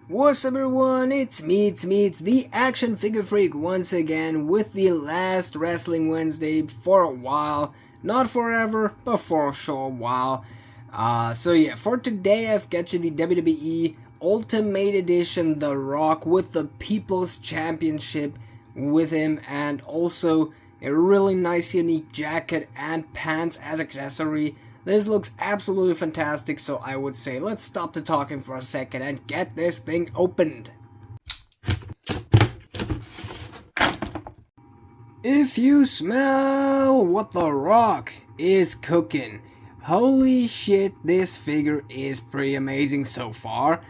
What's up everyone, it's me, the Action Figure Freak once again with the last Wrestling Wednesday for a while. Not forever, but for a short while. So yeah, for today I've got you the WWE Ultimate Edition The Rock with the People's Championship with him, and also a really nice unique jacket and pants as accessory. This looks absolutely fantastic, so I would say let's stop the talking for a second and get this thing opened. If you smell what The Rock is cooking, holy shit, this figure is pretty amazing so far.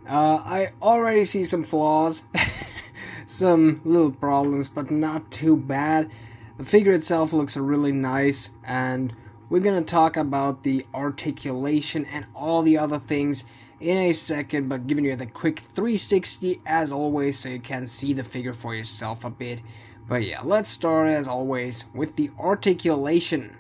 I already see some flaws, some little problems, but not too bad. The figure itself looks really nice, and we're gonna talk about the articulation and all the other things in a second, but giving you the quick 360 as always so you can see the figure for yourself a bit. But yeah, let's start as always with the articulation.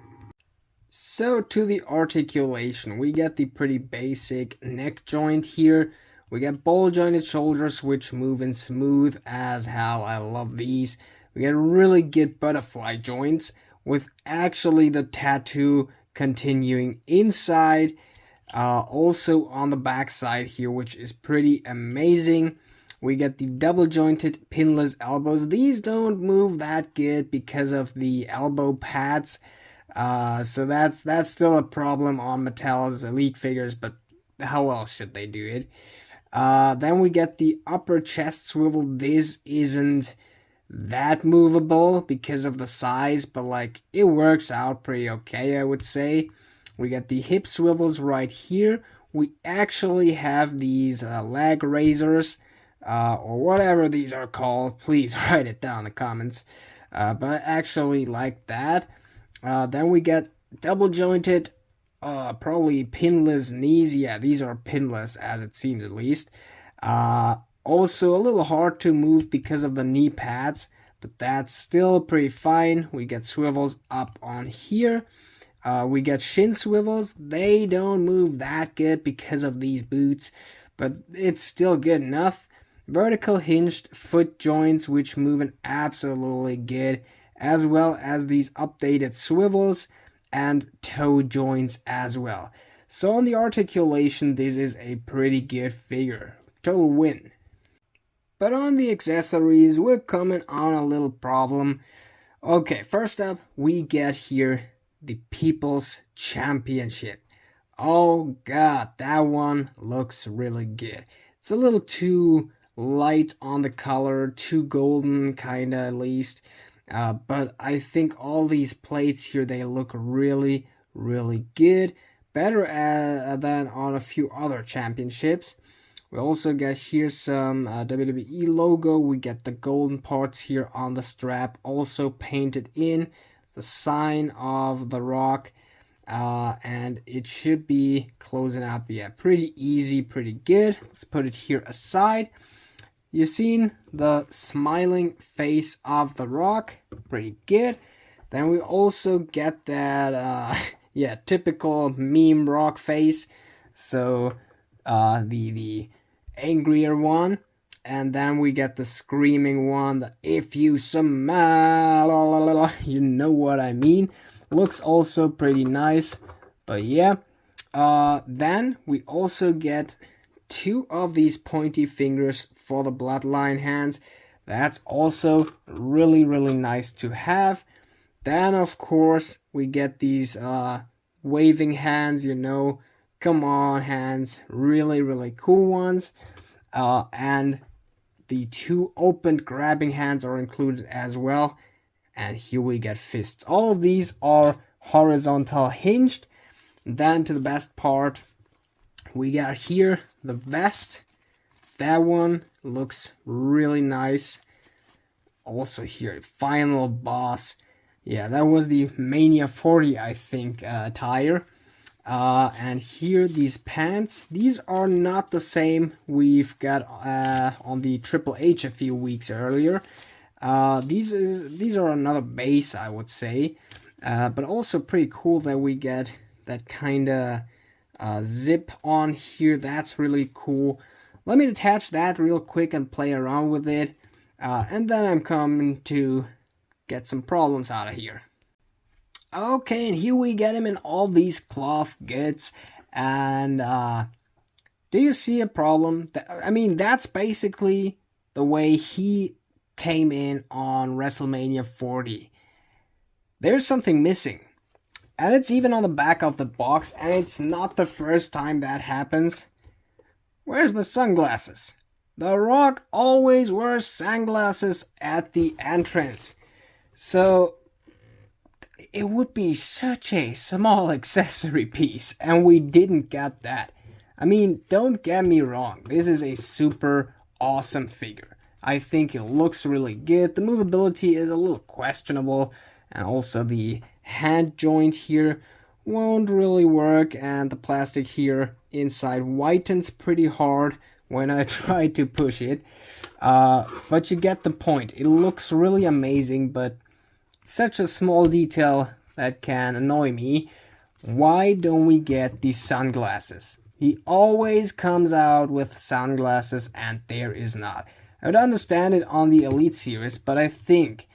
So to the articulation, we get the pretty basic neck joint here. We get ball jointed shoulders which move in smooth as hell. I love these. We get really good butterfly joints, with actually the tattoo continuing inside, also on the back side here, which is pretty amazing. We get the double jointed pinless elbows. These don't move that good because of the elbow pads, so that's still a problem on Mattel's Elite figures, but how else should they do it? Then we get the upper chest swivel. This isn't that movable because of the size, but like it works out pretty okay, I would say. We get the hip swivels right here. We actually have these leg raisers, or whatever these are called. Please write it down in the comments. But I actually like that. Then we get double jointed, probably pinless knees. Yeah, these are pinless as it seems, at least. Also a little hard to move because of the knee pads, but that's still pretty fine. We get swivels up on here. We get shin swivels. They don't move that good because of these boots, but it's still good enough. Vertical hinged foot joints which move in absolutely good, as well as these updated swivels and toe joints as well. So on the articulation, this is a pretty good figure. Total win. But on the accessories, we're coming on a little problem. Okay, first up, we get here the People's Championship. Oh god, that one looks really good. It's a little too light on the color, too golden kinda at least. But I think all these plates here, they look really, really good. Better than on a few other championships. We also get here some WWE logo. We get the golden parts here on the strap, also painted in. The sign of The Rock. And it should be closing up. Yeah, pretty easy, pretty good. Let's put it here aside. You've seen the smiling face of The Rock. Pretty good. Then we also get that, yeah, typical meme Rock face. So, the angrier one, and then we get the screaming one, the if you smell, you know what I mean. Looks also pretty nice, but yeah. Then we also get two of these pointy fingers for the bloodline hands. That's also really, really nice to have. Then of course we get these waving hands, you know, come on hands, really, really cool ones. And the two opened grabbing hands are included as well. And here we get fists. All of these are horizontal hinged. Then to the best part, we got here the vest. That one looks really nice. Also here, final boss. Yeah, that was the Mania 40, I think, attire. And here, these pants, these are not the same we've got on the Triple H a few weeks earlier. These are another base, I would say, but also pretty cool that we get that kind of zip on here. That's really cool. let me detach that real quick and play around with it. And then I'm coming to get some problems out of here. Okay, and here we get him in all these cloth goods. And do you see a problem? I mean, that's basically the way he came in on WrestleMania 40. There's something missing. And it's even on the back of the box, and it's not the first time that happens. Where's the sunglasses? The Rock always wears sunglasses at the entrance. So it would be such a small accessory piece, and we didn't get that. I mean, don't get me wrong, this is a super awesome figure. I think it looks really good. The movability is a little questionable, and also the hand joint here won't really work, and the plastic here inside whitens pretty hard when I try to push it. But you get the point. It looks really amazing, but such a small detail that can annoy me. Why don't we get these sunglasses? He always comes out with sunglasses, and there is not. I would understand it on the Elite Series, but I think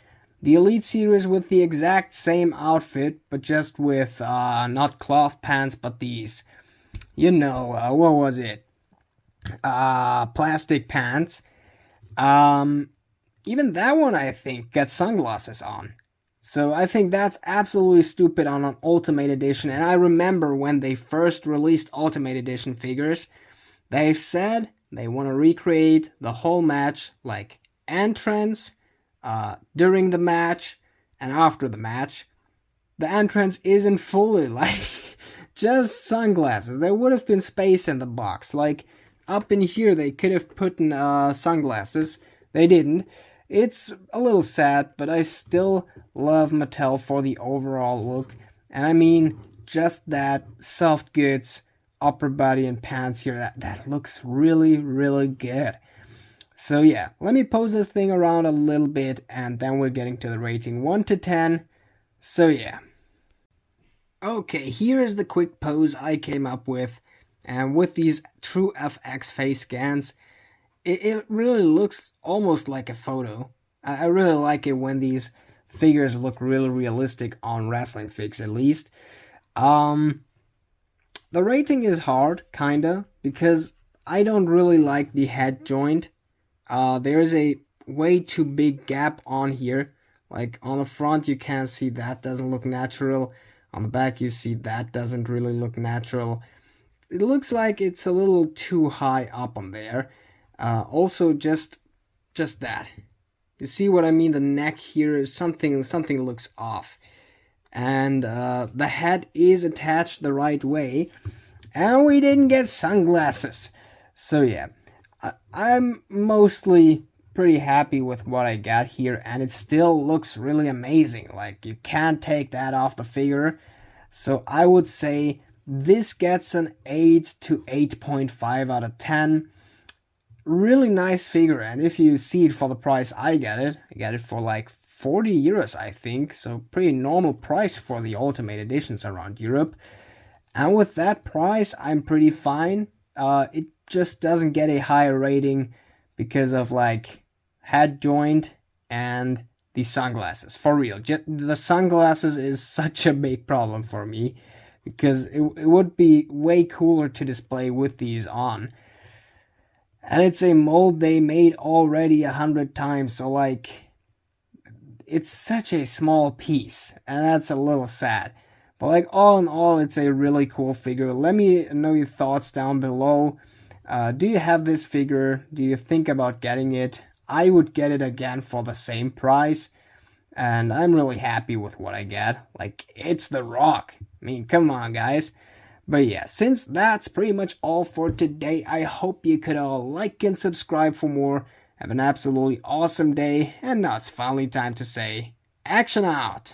the Elite Series with the exact same outfit, but just with not cloth pants, but these, what was it? Plastic pants. Even that one, I think, got sunglasses on. So I think that's absolutely stupid on an Ultimate Edition. And I remember when they first released Ultimate Edition figures, they've said they want to recreate the whole match, like entrance, during the match, and after the match. The entrance isn't fully like just sunglasses. There would have been space in the box. Like up in here, they could have put in sunglasses. They didn't. It's a little sad, but I still love Mattel for the overall look. And I mean, just that soft goods, upper body and pants here, that looks really, really good. So yeah, let me pose this thing around a little bit, and then we're getting to the rating 1 to 10. So yeah. Okay, here is the quick pose I came up with. And with these true FX face scans, it really looks almost like a photo. I really like it when these figures look really realistic on wrestling figs, at least. The rating is hard, kinda, because I don't really like the head joint. There's a way too big gap on here. Like on the front you can't see, that doesn't look natural. On the back you see that doesn't really look natural. It looks like it's a little too high up on there. Also just that. You see what I mean? The neck here is something looks off. And the head is attached the right way. And we didn't get sunglasses. So yeah, I'm mostly pretty happy with what I got here, and it still looks really amazing. Like, you can't take that off the figure. So I would say this gets an 8 to 8.5 out of 10. Really nice figure, and if you see it for the price I get it for like 40 euros, I think. So pretty normal price for the Ultimate Editions around Europe. And with that price, I'm pretty fine. It just doesn't get a higher rating because of like head joint and the sunglasses. For real, the sunglasses is such a big problem for me, because it would be way cooler to display with these on. And it's a mold they made already 100 times, so like, it's such a small piece, and that's a little sad. But like, all in all, it's a really cool figure. Let me know your thoughts down below. Do you have this figure? Do you think about getting it? I would get it again for the same price. And I'm really happy with what I get. Like, it's The Rock. I mean, come on, guys. But yeah, since that's pretty much all for today, I hope you could all like and subscribe for more. Have an absolutely awesome day. And now it's finally time to say, action out!